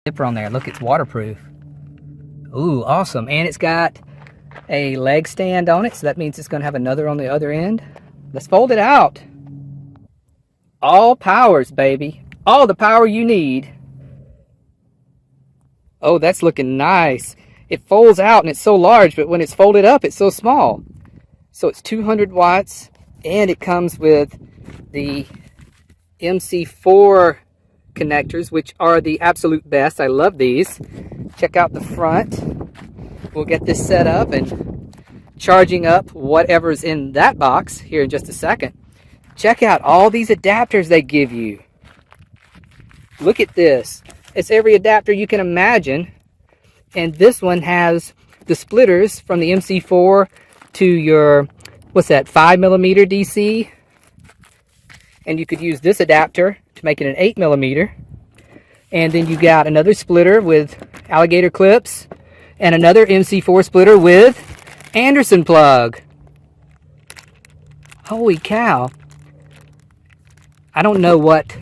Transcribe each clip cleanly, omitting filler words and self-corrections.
zipper on there. Look, it's waterproof. Ooh, awesome. And it's got a leg stand on it, so that means it's going to have another on the other end. Let's fold it out. All powers, baby. All the power you need. Oh, that's looking nice. It folds out and it's so large, but when it's folded up, it's so small. So it's 200 watts, and it comes with the MC4 connectors, which are the absolute best. I love these. Check out the front. We'll get this set up and charging up whatever's in that box here in just a second. Check out all these adapters they give you. Look at this. It's every adapter you can imagine. And this one has the splitters from the MC4 to your, what's that, 5mm DC. And you could use this adapter to make it an 8mm. And then you got another splitter with alligator clips and another MC4 splitter with Anderson plug. Holy cow. I don't know what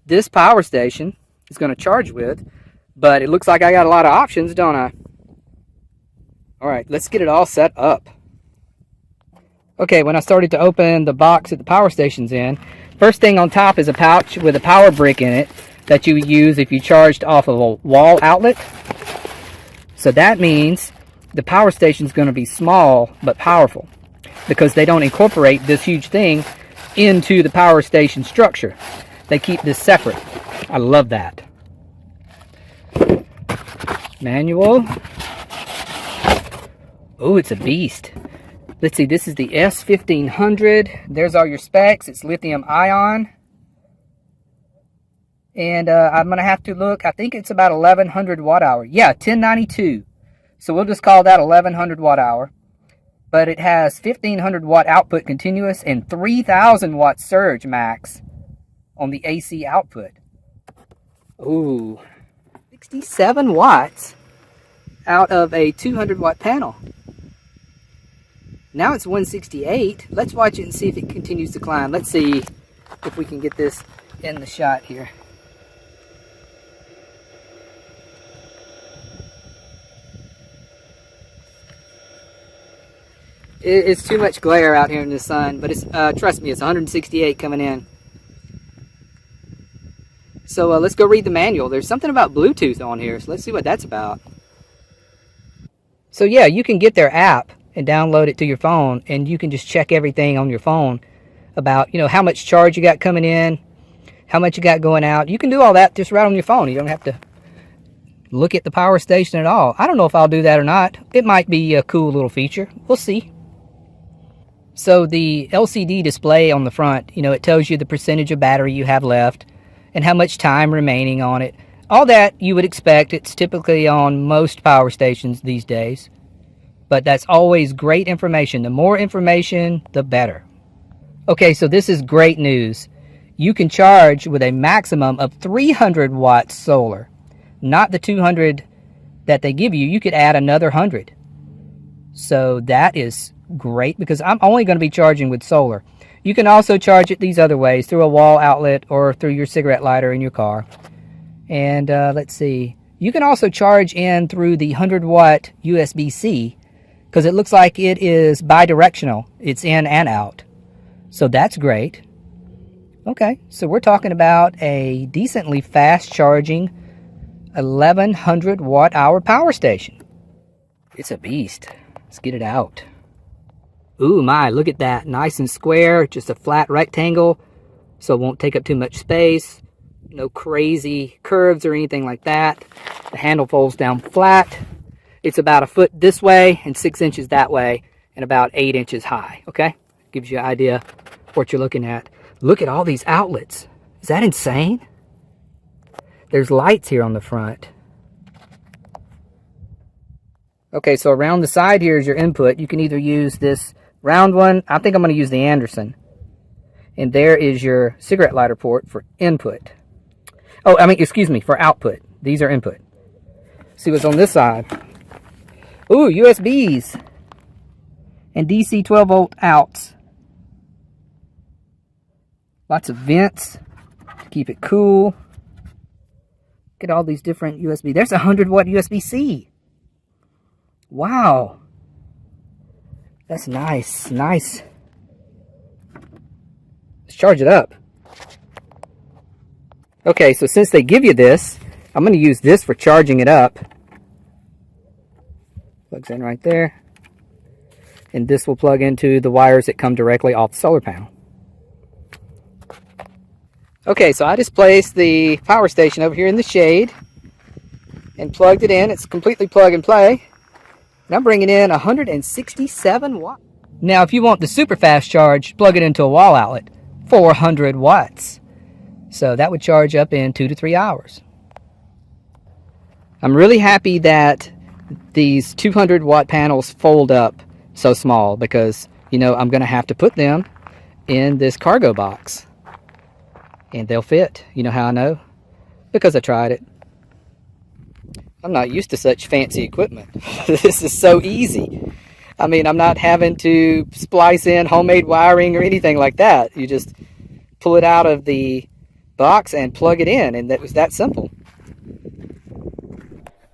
this power station is going to charge with, but it looks like I got a lot of options, don't I? All right, let's get it all set up. Okay, when I started to open the box that the power station's in, first thing on top is a pouch with a power brick in it that you would use if you charged off of a wall outlet. So that means the power station's going to be small but powerful, because they don't incorporate this huge thing into the power station structure. They keep this separate. I love that. Manual. Oh, it's a beast. Let's see, this is the S1500. There's all your specs. It's lithium ion. And I'm going to have to look. I think it's about 1100 watt hour. Yeah, 1092. So we'll just call that 1100 watt hour. But it has 1500 watt output continuous and 3000 watt surge max on the AC output. Ooh, 67 watts out of a 200 watt panel. Now it's 168. Let's watch it and see if it continues to climb. Let's see if we can get this in the shot here. It's too much glare out here in the sun, but it's trust me, it's 168 coming in. So let's go read the manual. There's something about Bluetooth on here, so let's see what that's about. So yeah, you can get their app and download it to your phone, and you can just check everything on your phone about, you know, how much charge you got coming in, how much you got going out. You can do all that just right on your phone. You don't have to look at the power station at all. I don't know if I'll do that or not. It might be a cool little feature. We'll see. So the LCD display on the front, you know, it tells you the percentage of battery you have left and how much time remaining on it. All that you would expect. It's typically on most power stations these days. But that's always great information. The more information, the better. Okay, so this is great news. You can charge with a maximum of 300 watts solar. Not the 200 that they give you. You could add another 100. So that is great, because I'm only going to be charging with solar. You can also charge it these other ways, through a wall outlet or through your cigarette lighter in your car. And let's see. You can also charge in through the 100 watt USB-C, because it looks like it is bi-directional. It's in and out. So that's great. Okay, so we're talking about a decently fast charging 1100 watt hour power station. It's a beast. Let's get it out. Ooh my, look at that. Nice and square, just a flat rectangle, so it won't take up too much space. No crazy curves or anything like that. The handle folds down flat. It's about a foot this way and 6 inches that way and about 8 inches high, okay? Gives you an idea what you're looking at. Look at all these outlets. Is that insane? There's lights here on the front. Okay, so around the side here is your input. You can either use this round one. I think I'm going to use the Anderson. And there is your cigarette lighter port for input. Oh, I mean, excuse me, for output. These are input. See what's on this side. Ooh, USBs. And DC 12 volt outs. Lots of vents to keep it cool. Look at all these different USB. There's a 100-watt USB-C. Wow. That's nice. Nice. Let's charge it up. Okay, so since they give you this, I'm going to use this for charging it up. Plugs in right there. And this will plug into the wires that come directly off the solar panel. Okay, so I just placed the power station over here in the shade and plugged it in. It's completely plug and play. And I'm bringing in 167 watts. Now, if you want the super fast charge, plug it into a wall outlet, 400 watts. So that would charge up in 2 to 3 hours. I'm really happy that these 200-watt panels fold up so small because, you know, I'm going to have to put them in this cargo box. And they'll fit. You know how I know? Because I tried it. I'm not used to such fancy equipment. This is so easy. I mean, I'm not having to splice in homemade wiring or anything like that. You just pull it out of the box and plug it in, and that was that simple.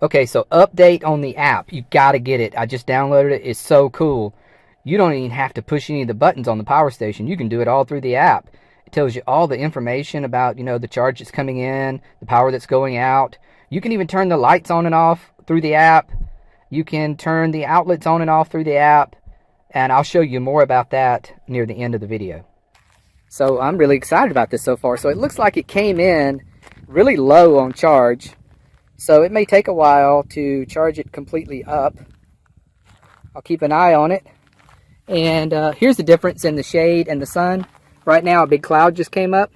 Okay, so update on the app. You gotta get it. I just downloaded it. It's so cool. You don't even have to push any of the buttons on the power station. You can do it all through the app. It tells you all the information about, you know, the charge that's coming in, the power that's going out. You can even turn the lights on and off through the app. You can turn the outlets on and off through the app. And I'll show you more about that near the end of the video. So I'm really excited about this so far. So it looks like it came in really low on charge. So it may take a while to charge it completely up. I'll keep an eye on it. And here's the difference in the shade and the sun. Right now a big cloud just came up.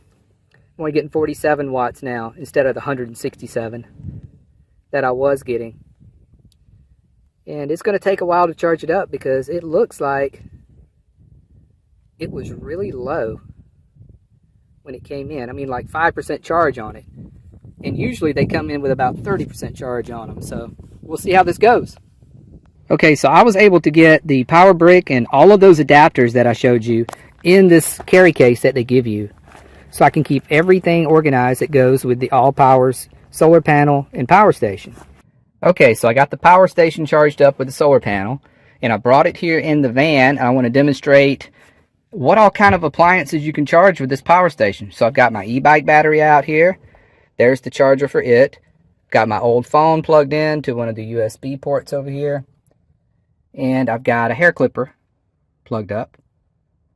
I'm only getting 47 watts now instead of the 167 that I was getting. And it's going to take a while to charge it up because it looks like it was really low when it came in. I mean, like 5% charge on it. And usually they come in with about 30% charge on them. So we'll see how this goes. Okay, so I was able to get the power brick and all of those adapters that I showed you in this carry case that they give you. So I can keep everything organized that goes with the All Powers solar panel and power station. Okay, so I got the power station charged up with the solar panel. And I brought it here in the van. And I want to demonstrate what all kind of appliances you can charge with this power station. So I've got my e-bike battery out here. There's the charger for it. Got my old phone plugged in to one of the USB ports over here. And I've got a hair clipper plugged up.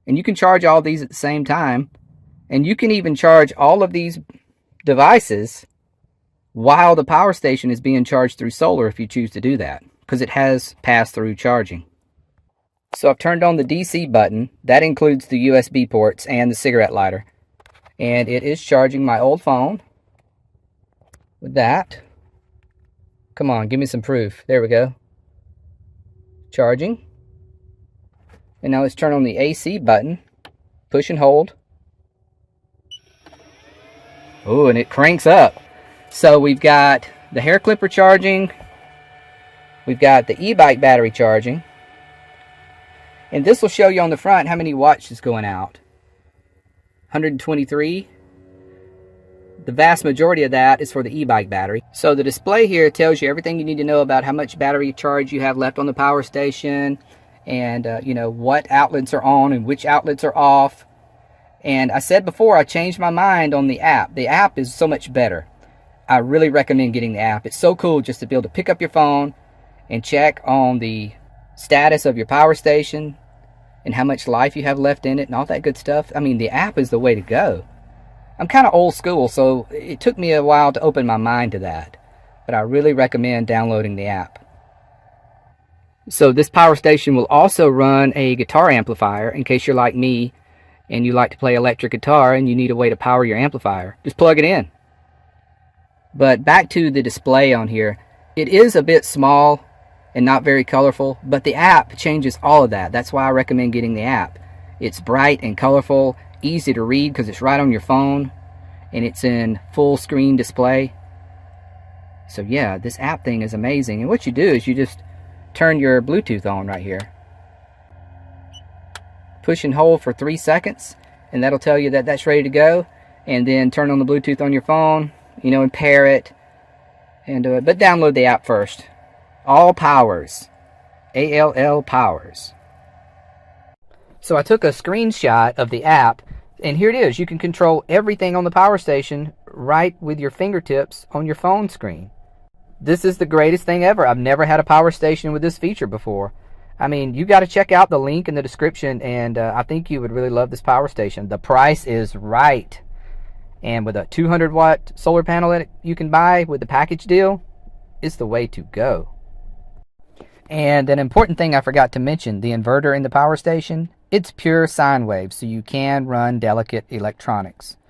And you can charge all these at the same time. And you can even charge all of these devices while the power station is being charged through solar if you choose to do that, because it has pass-through charging. So I've turned on the DC button. That includes the USB ports and the cigarette lighter. And it is charging my old phone with that. Come on, give me some proof. There we go. Charging. And now let's turn on the AC button. Push and hold. Oh, and it cranks up. So we've got the hair clipper charging. We've got the e-bike battery charging. And this will show you on the front how many watts is going out. 123. The vast majority of that is for the e-bike battery. So the display here tells you everything you need to know about how much battery charge you have left on the power station. And, you know, what outlets are on and which outlets are off. And I said before, I changed my mind on the app. The app is so much better. I really recommend getting the app. It's so cool just to be able to pick up your phone and check on the status of your power station and how much life you have left in it and all that good stuff. I mean, the app is the way to go. I'm kind of old school, so it took me a while to open my mind to that. But I really recommend downloading the app. So this power station will also run a guitar amplifier in case you're like me and you like to play electric guitar and you need a way to power your amplifier. Just plug it in. But back to the display on here. It is a bit small and not very colorful, but the app changes all of that. That's why I recommend getting the app. It's bright and colorful, easy to read because it's right on your phone, and it's in full screen display. So yeah, this app thing is amazing. And what you do is you just turn your Bluetooth on right here. Push and hold for 3 seconds, and that'll tell you that that's ready to go. And then turn on the Bluetooth on your phone, you know, and pair it. and do it. But download the app first. All Powers. ALL Powers. So I took a screenshot of the app, and here it is. You can control everything on the Powe Station right with your fingertips on your phone screen. This is the greatest thing ever. I've never had a Powe Station with this feature before. I mean, you got to check out the link in the description, and I think you would really love this Powe Station. The price is right. And with a 200-watt solar panel that you can buy with the package deal, it's the way to go. And an important thing I forgot to mention, the inverter in the Powe Station, it's pure sine wave, so you can run delicate electronics.